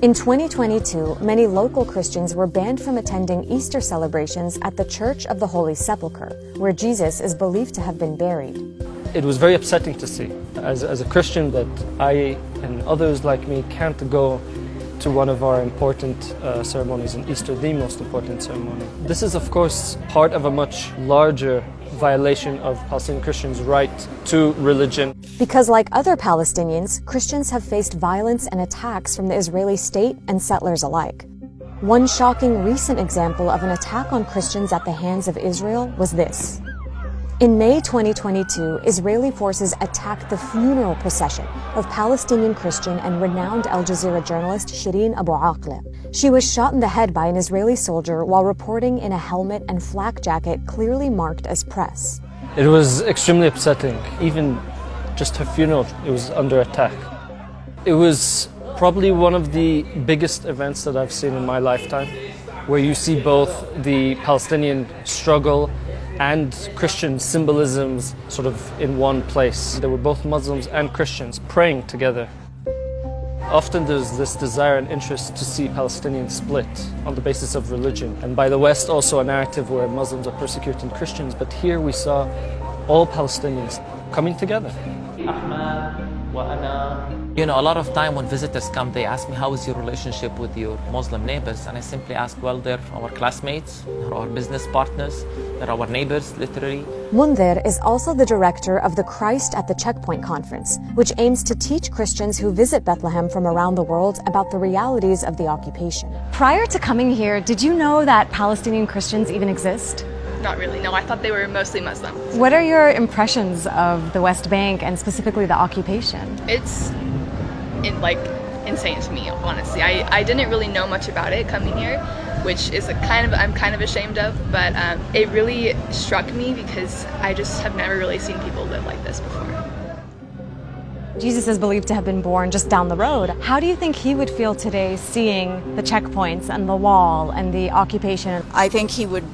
In 2022, many local Christians were banned from attending Easter celebrations at the Church of the Holy Sepulchre, where Jesus is believed to have been buried. It was very upsetting to see, as a Christian, that I and others like me can't go to one of our important ceremonies in Easter, the most important ceremony. This is, of course, part of a much larger violation of Palestinian Christians' right to religion. Because like other Palestinians, Christians have faced violence and attacks from the Israeli state and settlers alike. One shocking recent example of an attack on Christians at the hands of Israel was this. In May 2022, Israeli forces attacked the funeral procession of Palestinian Christian and renowned Al Jazeera journalist Shireen Abu Akleh. She was shot in the head by an Israeli soldier while reporting in a helmet and flak jacket clearly marked as press. It was extremely upsetting. Even just her funeral, it was under attack. It was probably one of the biggest events that I've seen in my lifetime, where you see both the Palestinian struggle and Christian symbolisms sort of in one place. There were both Muslims and Christians praying together. Often there's this desire and interest to see Palestinians split on the basis of religion. And by the West, also a narrative where Muslims are persecuting Christians. But here we saw all Palestinians coming together. You know, a lot of time when visitors come, they ask me, how is your relationship with your Muslim neighbors? And I simply ask, well, they're our classmates, they're our business partners, they're our neighbors, literally. Mundir is also the director of the Christ at the Checkpoint Conference, which aims to teach Christians who visit Bethlehem from around the world about the realities of the occupation. Prior to coming here, did you know that Palestinian Christians even exist? Not really, no. I thought they were mostly Muslim. What are your impressions of the West Bank and specifically the occupation? It's insane to me, honestly. I didn't really know much about it coming here, which is I'm kind of ashamed of, but it really struck me because I just have never really seen people live like this before. Jesus is believed to have been born just down the road. How do you think he would feel today seeing the checkpoints and the wall and the occupation? I think he would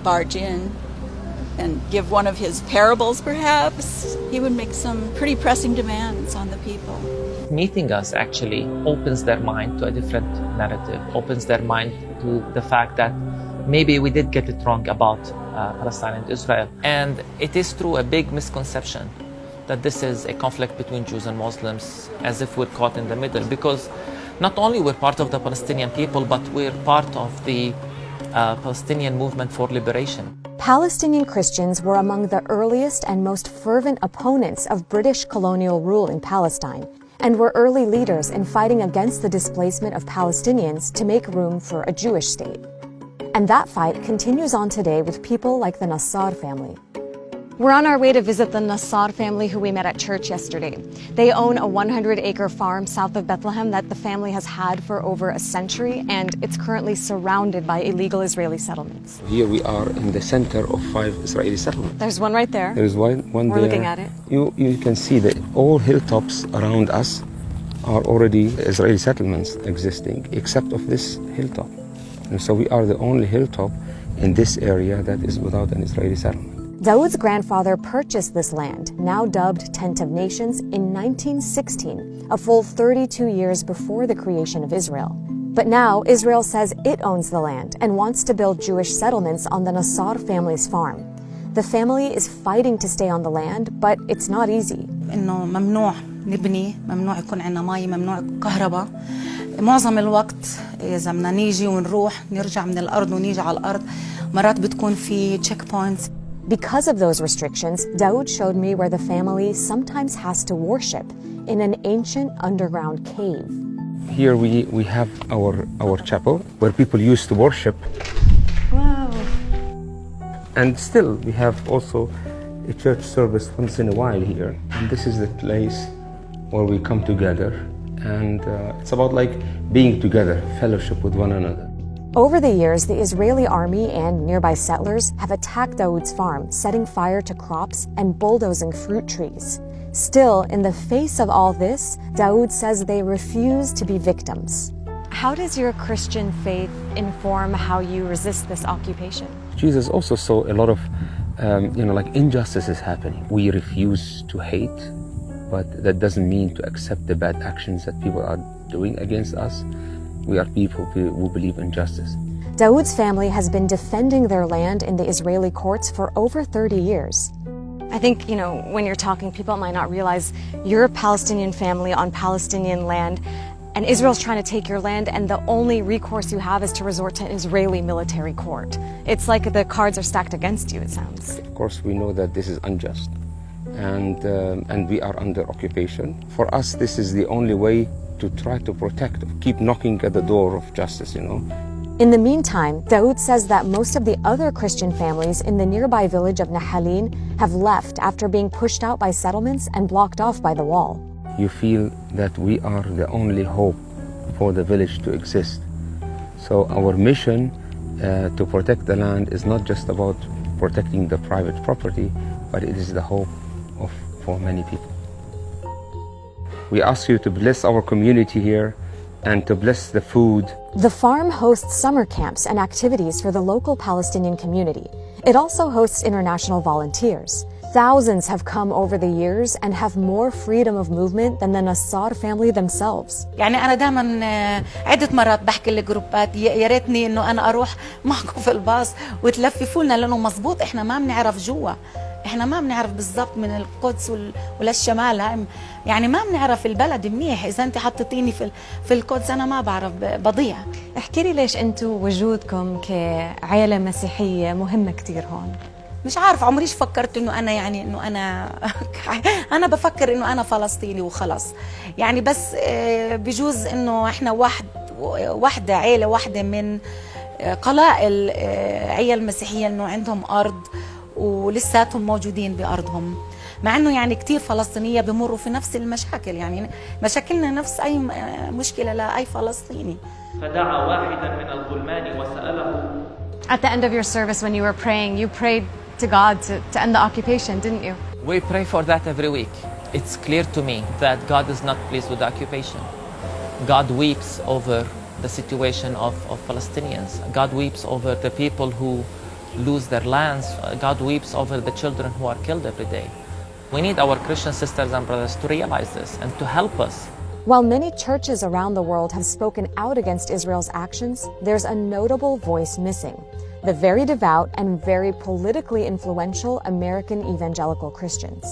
barge in and give one of his parables, perhaps. He would make some pretty pressing demands on the people. Meeting us actually opens their mind to a different narrative, opens their mind to the fact that maybe we did get it wrong about Palestine and Israel. And it is through a big misconception that this is a conflict between Jews and Muslims, as if we're caught in the middle, because not only we're part of the Palestinian people, but we're part of the Palestinian movement for liberation. Palestinian Christians were among the earliest and most fervent opponents of British colonial rule in Palestine, and were early leaders in fighting against the displacement of Palestinians to make room for a Jewish state. And that fight continues on today with people like the Nassar family. We're on our way to visit the Nassar family who we met at church yesterday. They own a 100-acre farm south of Bethlehem that the family has had for over a century, and it's currently surrounded by illegal Israeli settlements. Here we are in the center of 5 Israeli settlements. There's one right there. There's one We're there. looking at it. You can see that all hilltops around us are already Israeli settlements existing, except of this hilltop. And so we are the only hilltop in this area that is without an Israeli settlement. Dawood's grandfather purchased this land, now dubbed Tent of Nations, in 1916, a full 32 years before the creation of Israel. But now Israel says it owns the land and wants to build Jewish settlements on the Nassar family's farm. The family is fighting to stay on the land, but it's not easy. إنه ممنوع نبني، ممنوع يكون عندنا مي، ممنوع كهرباء. معظم الوقت إذا بدنا نيجي ونروح نرجع من الأرض ونيجي على الأرض، مرات بتكون في check points. Because of those restrictions, Dawood showed me where the family sometimes has to worship in an ancient underground cave. Here we have our chapel where people used to worship. Wow. And still we have also a church service once in a while here. And this is the place where we come together. And it's about like being together, fellowship with one another. Over the years, the Israeli army and nearby settlers have attacked Dawood's farm, setting fire to crops and bulldozing fruit trees. Still, in the face of all this, Dawood says they refuse to be victims. How does your Christian faith inform how you resist this occupation? Jesus also saw a lot of, like injustices happening. We refuse to hate, but that doesn't mean to accept the bad actions that people are doing against us. We are people who believe in justice. Dawood's family has been defending their land in the Israeli courts for over 30 years. I think, when you're talking, people might not realize you're a Palestinian family on Palestinian land, and Israel's trying to take your land, and the only recourse you have is to resort to an Israeli military court. It's like the cards are stacked against you, it sounds. Of course, we know that this is unjust, and we are under occupation. For us, this is the only way to try to protect, keep knocking at the door of justice, In the meantime, Dawood says that most of the other Christian families in the nearby village of Nahalin have left after being pushed out by settlements and blocked off by the wall. You feel that we are the only hope for the village to exist. So our mission to protect the land is not just about protecting the private property, but it is the hope for many people. We ask you to bless our community here and to bless the food. The farm hosts summer camps and activities for the local Palestinian community. It also hosts international volunteers. Thousands have come over the years and have more freedom of movement than the Nassar family themselves. يعني أنا دائما عدة مرات بحكي للجروبات يا ريتني إنه أنا أروح معكم في الباص وتلففوا لنا لأنه مزبوط إحنا ما بنعرف جوا. إحنا ما بنعرف بالضبط من القدس وللشمال هاي يعني ما بنعرف البلد منيح. إذا أنت حطيتيني في القدس أنا ما بعرف بضيع. احكي لي ليش أنتوا وجودكم كعائلة مسيحية مهمة كتير هون؟ مش عارف عمريش فكرت إنه أنا إنه أنا بفكر إنه أنا فلسطيني وخلاص يعني بس بجوز إنه إحنا واحدة عائلة واحدة من قلائل عيال مسيحية إنه عندهم أرض ولساتهم موجودين بأرضهم مع إنه يعني كتير فلسطينية بمروا في نفس المشاكل يعني مشاكلنا نفس أي مشكلة لأي فلسطيني. فدعا واحدا من الغلمان وسأله. At the end of your service when you were praying, you prayed to God to end the occupation, didn't you? We pray for that every week. It's clear to me that God is not pleased with the occupation. God weeps over the situation of Palestinians. God weeps over the people who lose their lands. God weeps over the children who are killed every day. We need our Christian sisters and brothers to realize this and to help us. While many churches around the world have spoken out against Israel's actions, there's a notable voice missing: the very devout and very politically influential American evangelical Christians.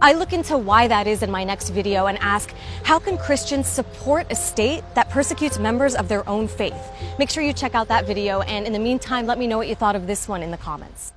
I look into why that is in my next video and ask, how can Christians support a state that persecutes members of their own faith? Make sure you check out that video, and in the meantime, let me know what you thought of this one in the comments.